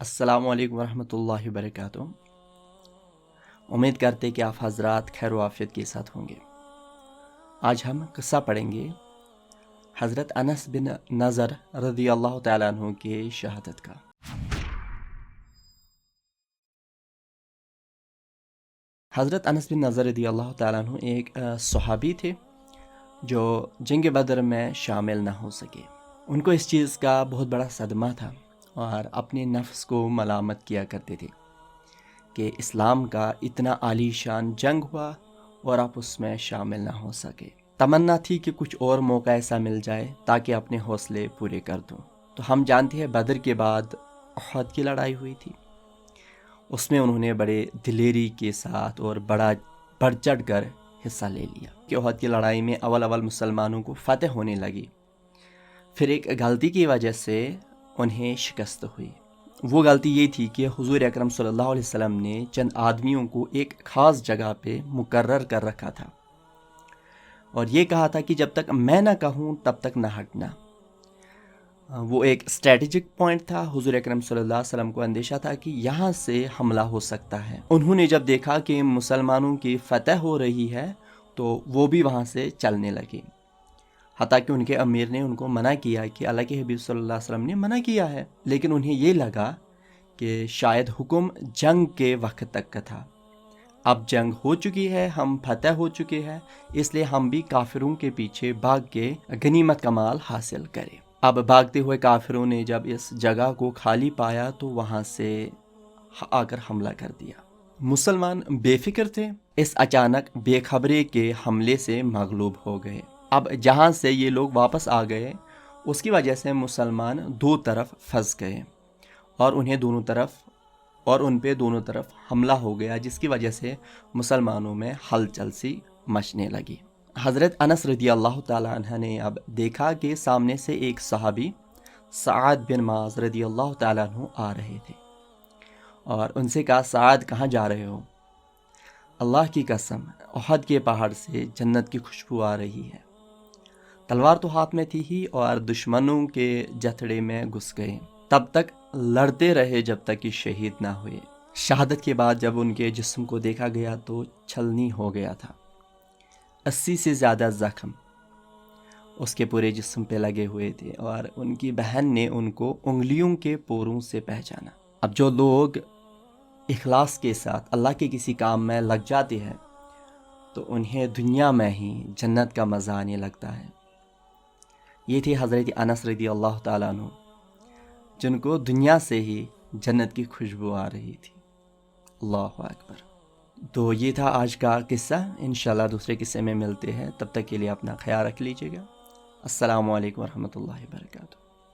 السلام علیکم ورحمۃ اللہ وبرکاتہ۔ امید کرتے کہ آپ حضرات خیر و عافیت کے ساتھ ہوں گے۔ آج ہم قصہ پڑھیں گے حضرت انس بن نضر رضی اللہ تعالیٰ عنہ کے شہادت کا۔ حضرت انس بن نضر رضی اللہ تعالیٰ عنہ ایک صحابی تھے جو جنگ بدر میں شامل نہ ہو سکے۔ ان کو اس چیز کا بہت بڑا صدمہ تھا اور اپنے نفس کو ملامت کیا کرتے تھے کہ اسلام کا اتنا عالی شان جنگ ہوا اور آپ اس میں شامل نہ ہو سکے۔ تمنا تھی کہ کچھ اور موقع ایسا مل جائے تاکہ اپنے حوصلے پورے کر دوں۔ تو ہم جانتے ہیں بدر کے بعد احد کی لڑائی ہوئی تھی، اس میں انہوں نے بڑے دلیری کے ساتھ اور بڑھ چڑھ کر حصہ لے لیا کہ احد کی لڑائی میں اول مسلمانوں کو فتح ہونے لگی۔ پھر ایک غلطی کی وجہ سے انہیں شکست ہوئی۔ وہ غلطی یہ تھی کہ حضور اکرم صلی اللہ علیہ وسلم نے چند آدمیوں کو ایک خاص جگہ پہ مقرر کر رکھا تھا اور یہ کہا تھا کہ جب تک میں نہ کہوں تب تک نہ ہٹنا۔ وہ ایک اسٹریٹجک پوائنٹ تھا۔ حضور اکرم صلی اللہ علیہ وسلم کو اندیشہ تھا کہ یہاں سے حملہ ہو سکتا ہے۔ انہوں نے جب دیکھا کہ مسلمانوں کی فتح ہو رہی ہے تو وہ بھی وہاں سے چلنے لگے، حتیٰ کہ ان کے امیر نے ان کو منع کیا کہ اللہ کے حبیب صلی اللہ علیہ وسلم نے منع کیا ہے، لیکن انہیں یہ لگا کہ شاید حکم جنگ کے وقت تک کا تھا۔ اب جنگ ہو چکی ہے، ہم فتح ہو چکے ہیں، اس لیے ہم بھی کافروں کے پیچھے بھاگ کے غنیمت کا مال حاصل کریں۔ اب بھاگتے ہوئے کافروں نے جب اس جگہ کو خالی پایا تو وہاں سے آ کر حملہ کر دیا۔ مسلمان بے فکر تھے، اس اچانک بے خبری کے حملے سے مغلوب ہو گئے۔ اب جہاں سے یہ لوگ واپس آ گئے اس کی وجہ سے مسلمان دو طرف پھنس گئے اور ان پہ دونوں طرف حملہ ہو گیا، جس کی وجہ سے مسلمانوں میں ہلچل سی مچنے لگی۔ حضرت انس رضی اللہ تعالیٰ عنہ نے اب دیکھا کہ سامنے سے ایک صحابی سعد بن معاذ رضی اللہ تعالیٰ عنہ آ رہے تھے اور ان سے کہا، سعد کہاں جا رہے ہو؟ اللہ کی قسم احد کے پہاڑ سے جنت کی خوشبو آ رہی ہے۔ تلوار تو ہاتھ میں تھی ہی اور دشمنوں کے جتھڑے میں گھس گئے۔ تب تک لڑتے رہے جب تک کہ شہید نہ ہوئے۔ شہادت کے بعد جب ان کے جسم کو دیکھا گیا تو چھلنی ہو گیا تھا۔ 80 سے زیادہ زخم اس کے پورے جسم پہ لگے ہوئے تھے اور ان کی بہن نے ان کو انگلیوں کے پوروں سے پہچانا۔ اب جو لوگ اخلاص کے ساتھ اللہ کے کسی کام میں لگ جاتے ہیں تو انہیں دنیا میں ہی جنت کا مزہ آنے لگتا ہے۔ یہ تھے حضرت انس رضی اللہ تعالیٰ عنہ جن کو دنیا سے ہی جنت کی خوشبو آ رہی تھی۔ اللہ اکبر۔ تو یہ تھا آج کا قصہ۔ انشاءاللہ دوسرے قصے میں ملتے ہیں، تب تک کے لیے اپنا خیال رکھ لیجیے گا۔ السلام علیکم ورحمۃ اللہ وبرکاتہ۔